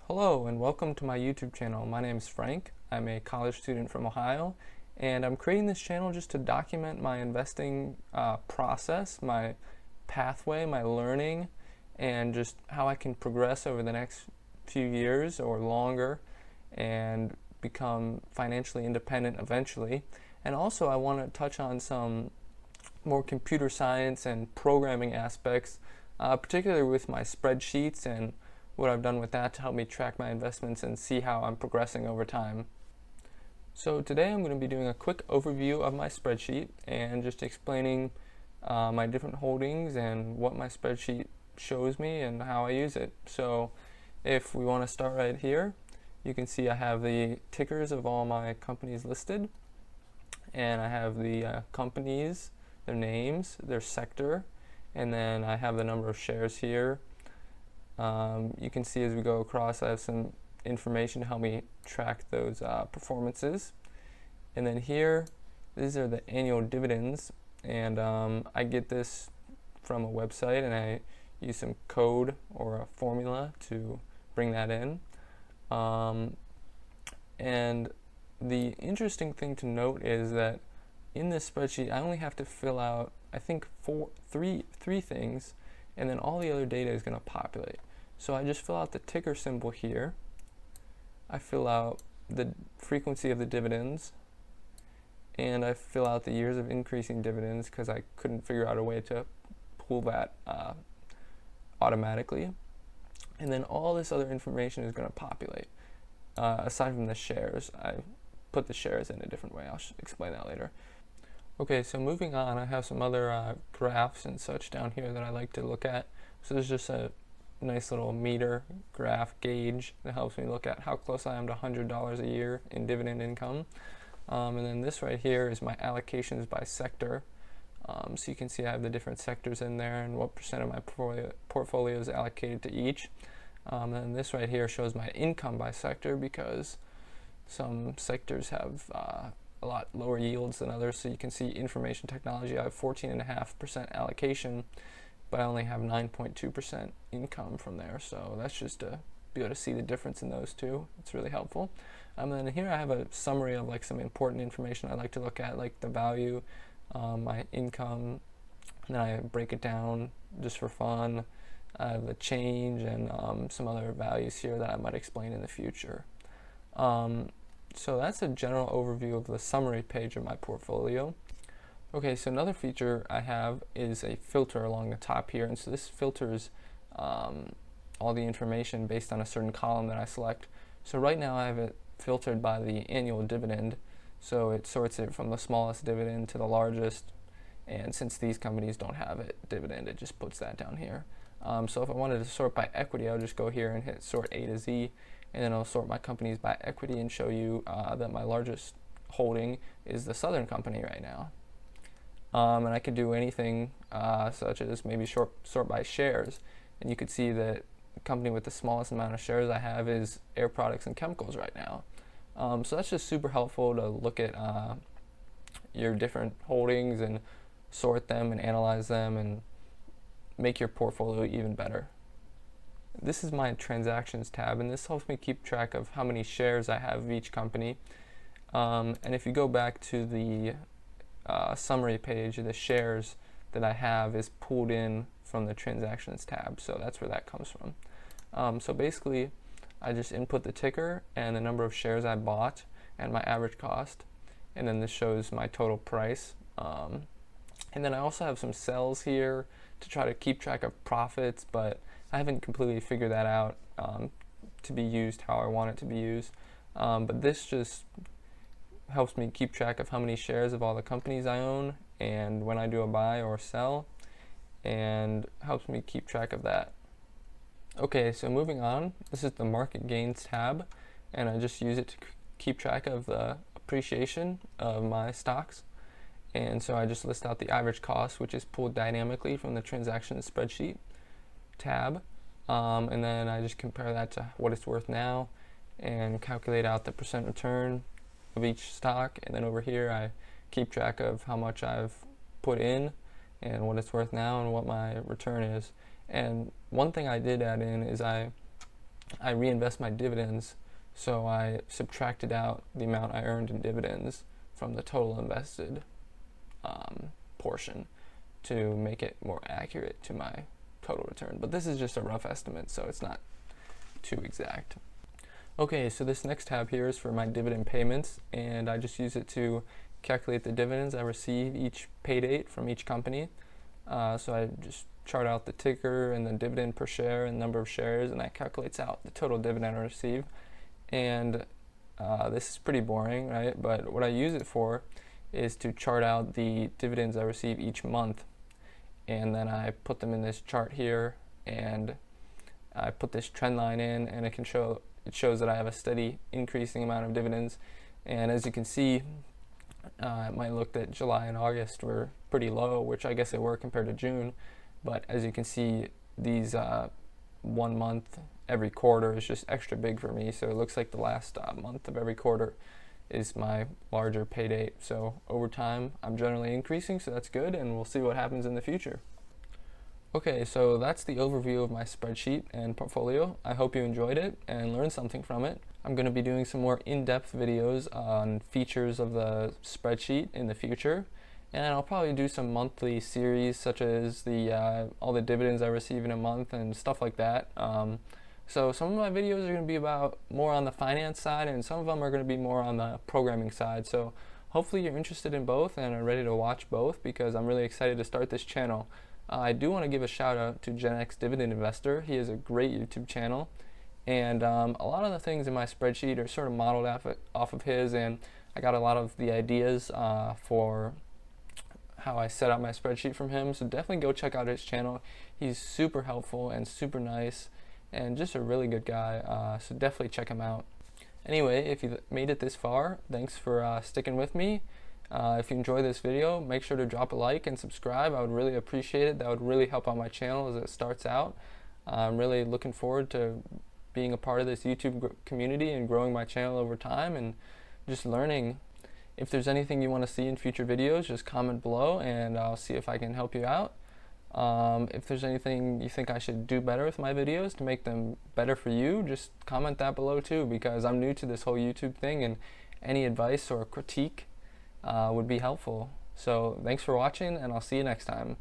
Hello and welcome to my YouTube channel. My name is Frank. I'm a college student from Ohio, and I'm creating this channel just to document my investing process, my pathway, my learning, and just how I can progress over the next few years or longer and become financially independent eventually. And also I want to touch on some more computer science and programming aspects, particularly with my spreadsheets and what I've done with that to help me track my investments and see how I'm progressing over time. So today I'm going to be doing a quick overview of my spreadsheet and just explaining my different holdings and what my spreadsheet shows me and how I use it. So if we want to start right here, you can see I have the tickers of all my companies listed, and I have the companies, their names, their sector, and then I have the number of shares here. You can see as we go across I have some information to help me track those performances. And then here, these are the annual dividends, and I get this from a website and I use some code or a formula to bring that in. And the interesting thing to note is that in this spreadsheet I only have to fill out I think three things, and then all the other data is going to populate. So I just fill out the ticker symbol here, I fill out the frequency of the dividends, and I fill out the years of increasing dividends because I couldn't figure out a way to pull that automatically. And then all this other information is going to populate. Aside from the shares, I put the shares in a different way. I'll explain that later. Okay, so moving on, I have some other graphs and such down here that I like to look at. So there's just a nice little meter graph gauge that helps me look at how close I am to $100 a year in dividend income. And then this right here is my allocations by sector. So you can see I have the different sectors in there and what percent of my portfolio is allocated to each. And this right here shows my income by sector because some sectors have a lot lower yields than others. So you can see information technology, I have 14.5% allocation, but I only have 9.2% income from there. So that's just to be able to see the difference in those two. It's really helpful. And then here I have a summary of like some important information I like to look at, like the value, my income, and then I break it down just for fun. I have the change and some other values here that I might explain in the future. So that's a general overview of the summary page of my portfolio. Okay, so another feature I have is a filter along the top here, and so this filters all the information based on a certain column that I select. So right now I have it filtered by the annual dividend, so it sorts it from the smallest dividend to the largest, and since these companies don't have it dividend, it just puts that down here. So if I wanted to sort by equity, I'll just go here and hit sort A to Z, and then I'll sort my companies by equity and show you that my largest holding is the Southern Company right now. And I could do anything such as maybe sort by shares, and you could see that the company with the smallest amount of shares I have is Air Products and Chemicals right now. So that's just super helpful to look at your different holdings and sort them and analyze them and make your portfolio even better. This is my transactions tab, and this helps me keep track of how many shares I have of each company. And if you go back to the summary page, the shares that I have is pulled in from the transactions tab, so that's where that comes from. So basically I just input the ticker and the number of shares I bought and my average cost, and then this shows my total price. And then I also have some cells here to try to keep track of profits, but I haven't completely figured that out to be used how I want it to be used. But this just helps me keep track of how many shares of all the companies I own and when I do a buy or sell, and helps me keep track of that. Okay, so moving on, this is the market gains tab, and I just use it to keep track of the appreciation of my stocks. And so I just list out the average cost, which is pulled dynamically from the transactions spreadsheet tab, and then I just compare that to what it's worth now and calculate out the percent return of each stock. And then over here I keep track of how much I've put in and what it's worth now and what my return is. And one thing I did add in is I I reinvest my dividends. So I subtracted out the amount I earned in dividends from the total invested portion to make it more accurate to my total return. But this is just a rough estimate, so it's not too exact. Okay, so this next tab here is for my dividend payments, and I just use it to calculate the dividends I receive each pay date from each company. So I just chart out the ticker and the dividend per share and number of shares, and that calculates out the total dividend I receive. And this is pretty boring, right? But what I use it for is to chart out the dividends I receive each month. And then I put them in this chart here, and I put this trend line in, and it shows that I have a steady increasing amount of dividends. And as you can see, it might look that July and August were pretty low, which I guess they were compared to June. But as you can see, these 1 month every quarter is just extra big for me. So it looks like the last month of every quarter is my larger pay date. So over time, I'm generally increasing, so that's good, and we'll see what happens in the future. Okay, so that's the overview of my spreadsheet and portfolio. I hope you enjoyed it and learned something from it. I'm going to be doing some more in-depth videos on features of the spreadsheet in the future, and I'll probably do some monthly series such as the all the dividends I receive in a month and stuff like that. So some of my videos are going to be about more on the finance side, and some of them are going to be more on the programming side. So hopefully you're interested in both and are ready to watch both, because I'm really excited to start this channel. I do want to give a shout out to Gen X Dividend Investor. He has a great YouTube channel, and a lot of the things in my spreadsheet are sort of modeled off of his, and I got a lot of the ideas for how I set up my spreadsheet from him. So definitely go check out his channel. He's super helpful and super nice, and just a really good guy, so definitely check him out. Anyway, if you made it this far, thanks for sticking with me. If you enjoy this video, make sure to drop a like and subscribe. I would really appreciate it. That would really help out my channel as it starts out. I'm really looking forward to being a part of this YouTube community and growing my channel over time and just learning. If there's anything you want to see in future videos, just comment below and I'll see if I can help you out. If there's anything you think I should do better with my videos to make them better for you, just comment that below too, because I'm new to this whole YouTube thing, and any advice or critique would be helpful. So thanks for watching, and I'll see you next time.